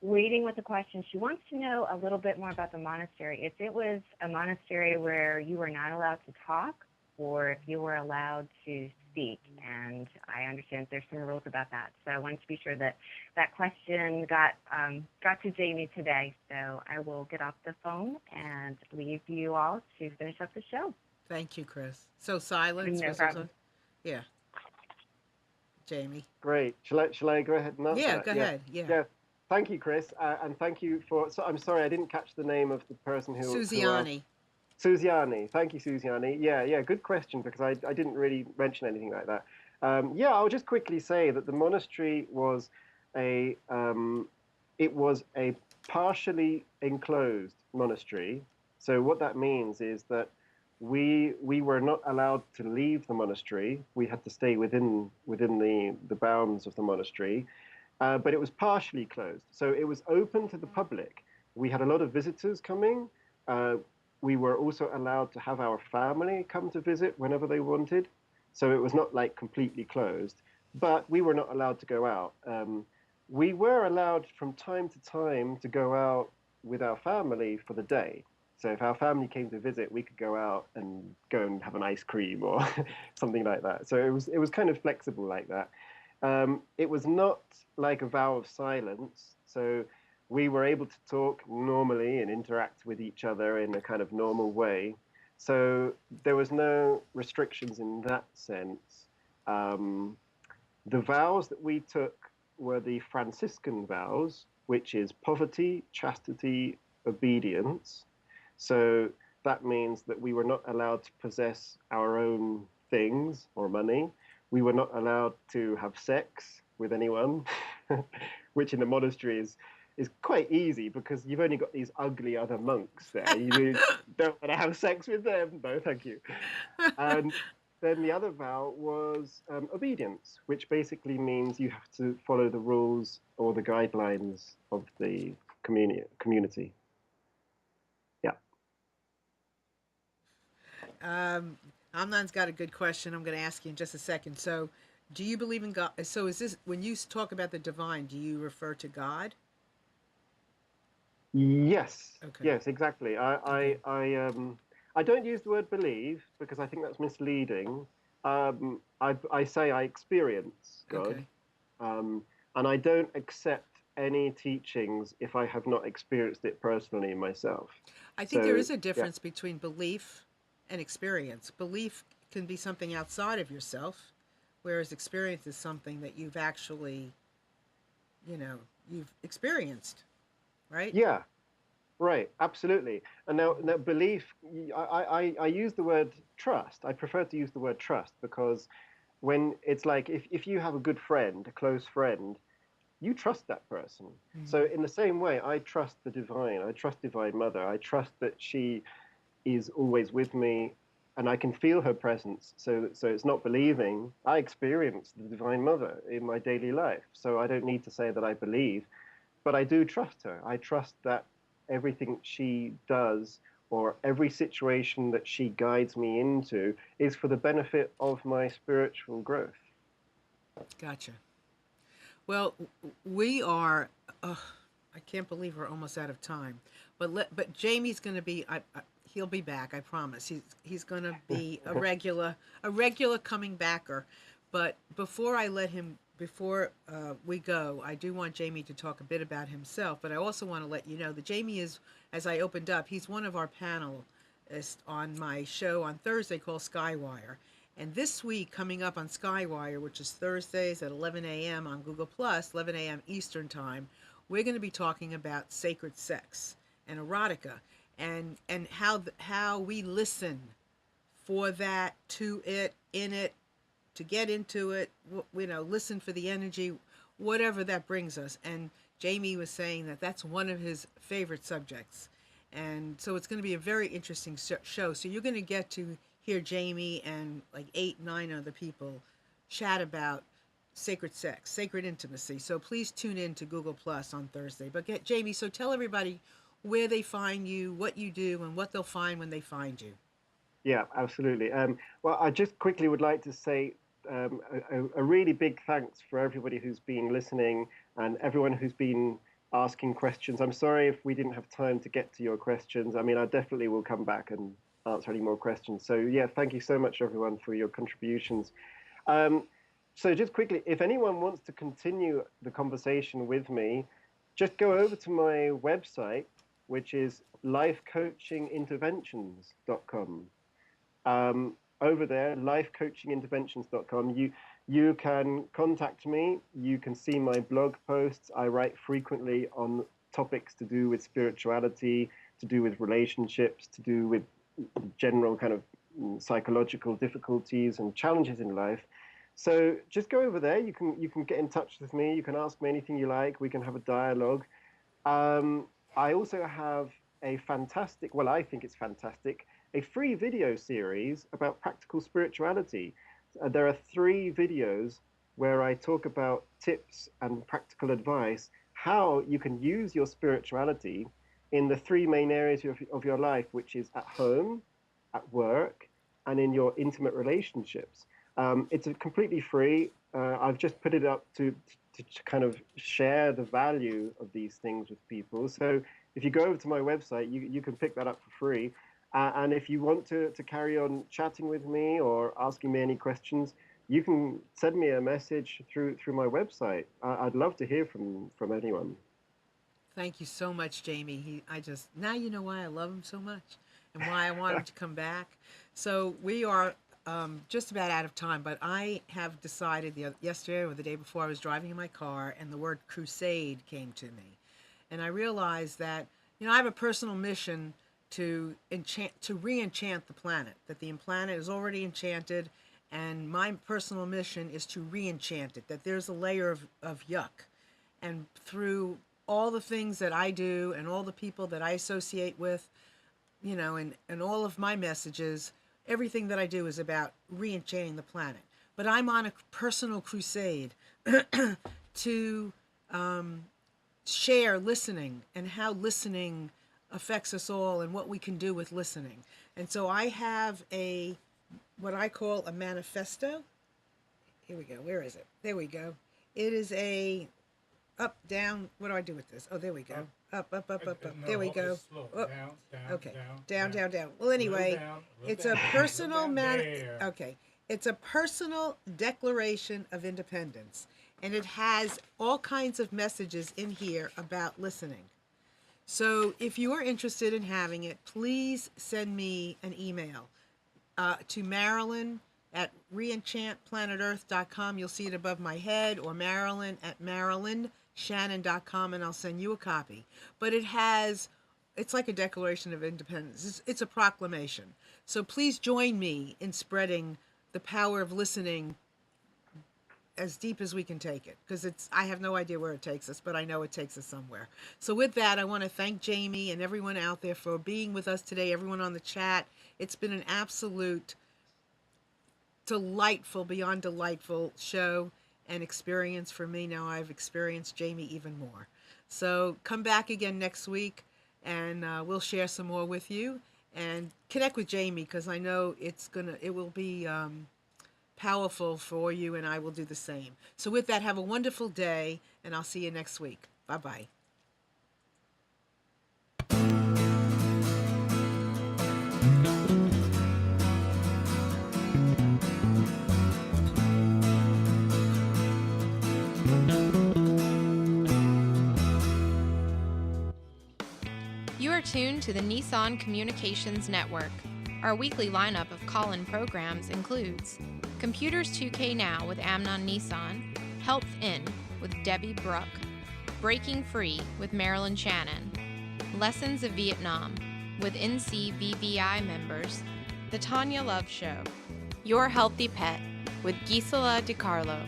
waiting with the question. She wants to know a little bit more about the monastery. If it was a monastery where you were not allowed to talk, or if you were allowed to speak, and I understand there's some rules about that. So I wanted to be sure that that question got to Jamie today. So I will get off the phone and leave you all to finish up the show. Thank you, Chris. So silence. No was problem. Yeah, Jamie. Great. Shall I go ahead and answer Yeah, that? go ahead. Yeah. Yeah. Thank you, Chris, and thank you for. So I'm sorry I didn't catch the name of the person who asked. Suziani. Suziani. Thank you, Suziani. Yeah. Good question, because I didn't really mention anything like that. I'll just quickly say that the monastery was a partially enclosed monastery. So what that means is that we were not allowed to leave the monastery. We had to stay within the bounds of the monastery. But it was partially closed. So it was open to the public. We had a lot of visitors coming. We were also allowed to have our family come to visit whenever they wanted. So it was not like completely closed, but we were not allowed to go out. We were allowed from time to time to go out with our family for the day. So if our family came to visit, we could go out and have an ice cream or something like that. So it was kind of flexible like that. It was not like a vow of silence. So we were able to talk normally and interact with each other in a kind of normal way. So there was no restrictions in that sense. The vows that we took were the Franciscan vows, which is poverty, chastity, obedience. So that means that we were not allowed to possess our own things or money. We were not allowed to have sex with anyone, which in the monastery is quite easy, because you've only got these ugly other monks there. You don't want to have sex with them. No, thank you. And then the other vow was obedience, which basically means you have to follow the rules or the guidelines of the community. Amnan's got a good question I'm going to ask you in just a second. So, do you believe in God? So, is this, when you talk about the divine, do you refer to God? Yes. Okay. Yes, exactly. I don't use the word believe, because I think that's misleading. I say I experience God, Okay. and I don't accept any teachings if I have not experienced it personally myself. I think there is a Yeah. difference between belief and experience. Belief can be something outside of yourself, whereas experience is something that you've actually, you've experienced, right? Yeah, right, absolutely. And now belief, I use the word trust. I prefer to use the word trust, because when it's like, if you have a good friend, a close friend, you trust that person. Mm-hmm. So in the same way, I trust the divine. I trust Divine Mother. I trust that she is always with me, and I can feel her presence. So it's not believing. I experience the Divine Mother in my daily life. So I don't need to say that I believe, but I do trust her. I trust that everything she does, or every situation that she guides me into, is for the benefit of my spiritual growth. Gotcha. Well, we are. I can't believe we're almost out of time. But Jamie's going to be. He'll be back. I promise. He's going to be a regular coming backer. But before we go, I do want Jamie to talk a bit about himself. But I also want to let you know that Jamie is, as I opened up, he's one of our panelists on my show on Thursday called Skywire. And this week, coming up on Skywire, which is Thursdays at 11 a.m. on Google+, 11 a.m. Eastern Time, we're going to be talking about sacred sex and erotica, and how we listen for that, to it, in it, to get into it, listen for the energy, whatever that brings us. And Jamie was saying that that's one of his favorite subjects. And so it's going to be a very interesting show. So you're going to get to hear Jamie and like 8-9 other people chat about sacred sex, sacred intimacy. So please tune in to Google Plus on Thursday. But Jamie, so tell everybody where they find you, what you do, and what they'll find when they find you. Yeah, absolutely. Well, I just quickly would like to say a really big thanks for everybody who's been listening and everyone who's been asking questions. I'm sorry if we didn't have time to get to your questions. I mean, I definitely will come back and answer any more questions. So yeah, thank you so much, everyone, for your contributions. So just quickly, if anyone wants to continue the conversation with me, just go over to my website, which is lifecoachinginterventions.com. Over there, lifecoachinginterventions.com, you can contact me. You can see my blog posts. I write frequently on topics to do with spirituality, to do with relationships, to do with general kind of psychological difficulties and challenges in life. So just go over there. You can get in touch with me. You can ask me anything you like. We can have a dialogue. I also have a fantastic, well, I think it's fantastic, a free video series about practical spirituality. There are 3 videos where I talk about tips and practical advice, how you can use your spirituality in the 3 main areas of your life, which is at home, at work, and in your intimate relationships. It's completely free. I've just put it up to kind of share the value of these things with people. So if you go over to my website, you can pick that up for free. And if you want to carry on chatting with me or asking me any questions, you can send me a message through my website. I'd love to hear from anyone. Thank you so much, Jamie. Now you know why I love him so much and why I want him to come back. So we are just about out of time, but I have decided yesterday or the day before, I was driving in my car and the word crusade came to me. And I realized that, I have a personal mission to re-enchant the planet, that the planet is already enchanted, and my personal mission is to re-enchant it, that there's a layer of yuck. And through all the things that I do and all the people that I associate with, and all of my messages, everything that I do is about re-enchanting the planet. But I'm on a personal crusade to share listening and how listening affects us all and what we can do with listening. And so I have what I call a manifesto. Here we go. Where is it? There we go. It is a up, down. What do I do with this? Oh, there we go. Up. No, There we go. slow. Up. Down, Okay. down. Down. Well, anyway, it's a personal there. Okay. It's a personal declaration of independence. And it has all kinds of messages in here about listening. So if you are interested in having it, please send me an email to Marilyn at reenchantplanetearth.com. You'll see it above my head, or Marilyn at marilynshannon.com, and I'll send you a copy. But it's like a Declaration of Independence. It's a proclamation. So please join me in spreading the power of listening as deep as we can take it, because I have no idea where it takes us, but I know it takes us somewhere. So with that, I want to thank Jamie and everyone out there for being with us today, everyone on the chat. It's been an absolute delightful, beyond delightful show and experience for me. Now I've experienced Jamie even more. So come back again next week, and we'll share some more with you, and connect with Jamie, because I know it will be powerful for you, and I will do the same. So with that, have a wonderful day, and I'll see you next week. Bye-bye. You are tuned to the Nissan Communications Network. Our weekly lineup of call-in programs includes Computers 2K Now with Amnon Nissan, Health In with Debbie Bruck, Breaking Free with Marilyn Shannon, Lessons of Vietnam with NCBVI members, The Tanya Love Show, Your Healthy Pet with Gisela DiCarlo.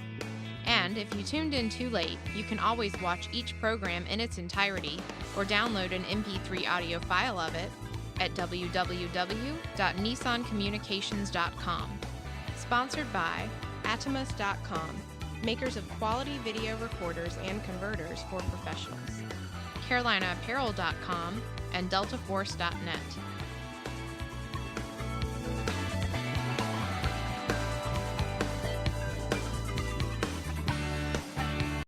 And if you tuned in too late, you can always watch each program in its entirety or download an MP3 audio file of it at www.nissancommunications.com. Sponsored by Atomus.com, makers of quality video recorders and converters for professionals, CarolinaApparel.com, and DeltaForce.net.